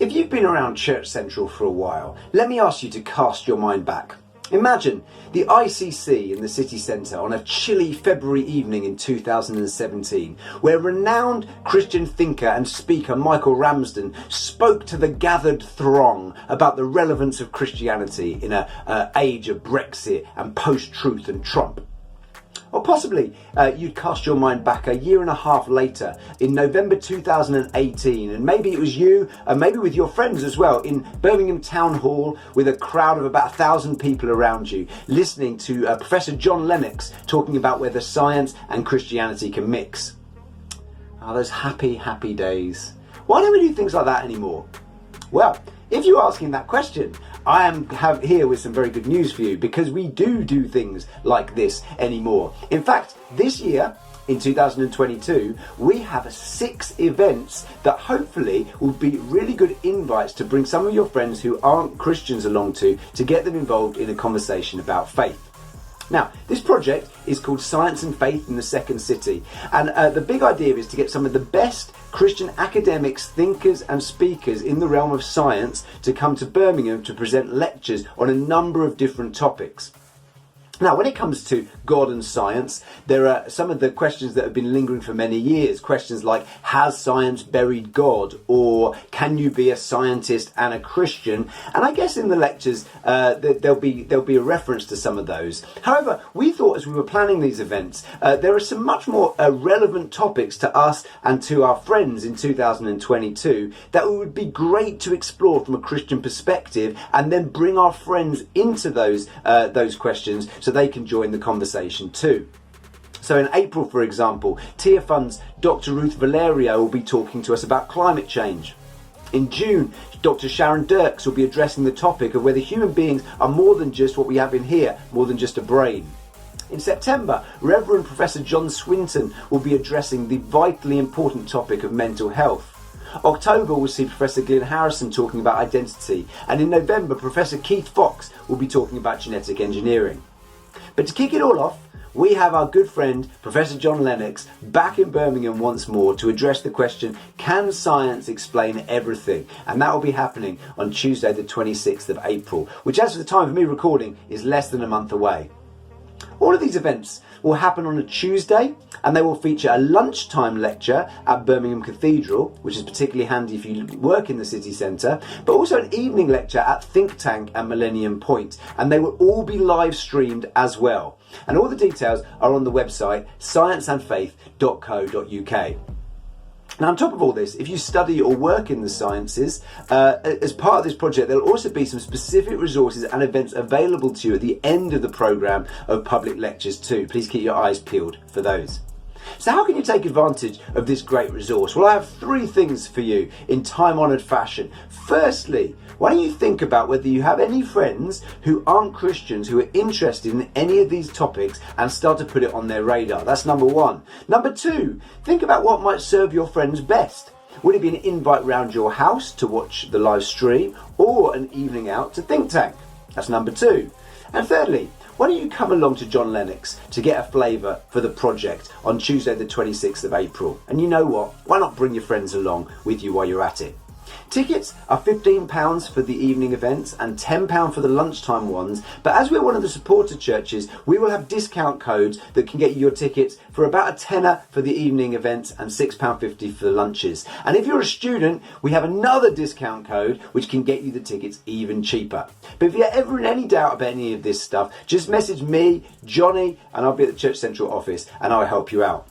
If you've been around Church Central for a while, let me ask you to cast your mind back. Imagine the ICC in the city centre on a chilly February evening in 2017, where renowned Christian thinker and speaker Michael Ramsden spoke to the gathered throng about the relevance of Christianity in an age of Brexit and post-truth and Trump. Or possibly you'd cast your mind back a year and a half later in November 2018, and maybe it was you, and maybe with your friends as well, in Birmingham Town Hall with a crowd of about 1,000 people around you, listening to Professor John Lennox talking about whether science and Christianity can mix. Oh, those happy, happy days. Why don't we do things like that anymore? Well, if you're asking that question, I am here with some very good news for you, because we do things like this anymore. In fact, this year, in 2022, we have 6 events that hopefully will be really good invites to bring some of your friends who aren't Christians along to get them involved in a conversation about faith. Now, this project is called Science and Faith in the Second City, and the big idea is to get some of the best Christian academics, thinkers and speakers in the realm of science to come to Birmingham to present lectures on a number of different topics. Now, when it comes to God and science, there are some of the questions that have been lingering for many years. Questions like, has science buried God? Or can you be a scientist and a Christian? And I guess in the lectures, there'll be a reference to some of those. However, we thought as we were planning these events, there are some much more relevant topics to us and to our friends in 2022 that would be great to explore from a Christian perspective, and then bring our friends into those questions so they can join the conversation too. So in April, for example, Tia Fund's Dr. Ruth Valerio will be talking to us about climate change. In June, Dr. Sharon Dirks will be addressing the topic of whether human beings are more than just what we have in here, more than just a brain. In September, Reverend Professor John Swinton will be addressing the vitally important topic of mental health. October will see Professor Glyn Harrison talking about identity, and in November, Professor Keith Fox will be talking about genetic engineering. But to kick it all off, we have our good friend Professor John Lennox back in Birmingham once more to address the question, can science explain everything? And that will be happening on Tuesday the 26th of April, which as of the time of me recording is less than a month away. All of these events will happen on a Tuesday, and they will feature a lunchtime lecture at Birmingham Cathedral, which is particularly handy if you work in the city centre, but also an evening lecture at ThinkTank and Millennium Point, and they will all be live streamed as well. And all the details are on the website scienceandfaith.co.uk. Now, on top of all this, if you study or work in the sciences, as part of this project, there'll also be some specific resources and events available to you at the end of the programme of public lectures too. Please keep your eyes peeled for those. So how can you take advantage of this great resource? Well, I have 3 things for you in time-honoured fashion. Firstly, why don't you think about whether you have any friends who aren't Christians who are interested in any of these topics, and start to put it on their radar. That's number 1. Number 2, think about what might serve your friends best. Would it be an invite round your house to watch the live stream, or an evening out to Think Tank? That's number 2. And thirdly, why don't you come along to John Lennox to get a flavour for the project on Tuesday the 26th of April? And you know what? Why not bring your friends along with you while you're at it? Tickets are £15 for the evening events and £10 for the lunchtime ones, but as we're one of the supporter churches, we will have discount codes that can get you your tickets for about a tenner for the evening events and £6.50 for the lunches. And if you're a student, we have another discount code which can get you the tickets even cheaper. But if you're ever in any doubt about any of this stuff, just message me, Johnny, and I'll be at the Church Central office and I'll help you out.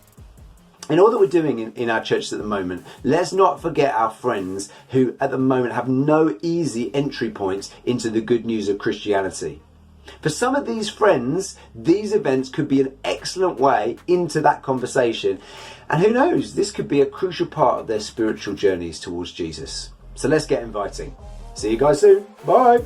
In all that we're doing in our churches at the moment, let's not forget our friends who at the moment have no easy entry points into the good news of Christianity. For some of these friends, these events could be an excellent way into that conversation. And who knows, this could be a crucial part of their spiritual journeys towards Jesus. So let's get inviting. See you guys soon. Bye.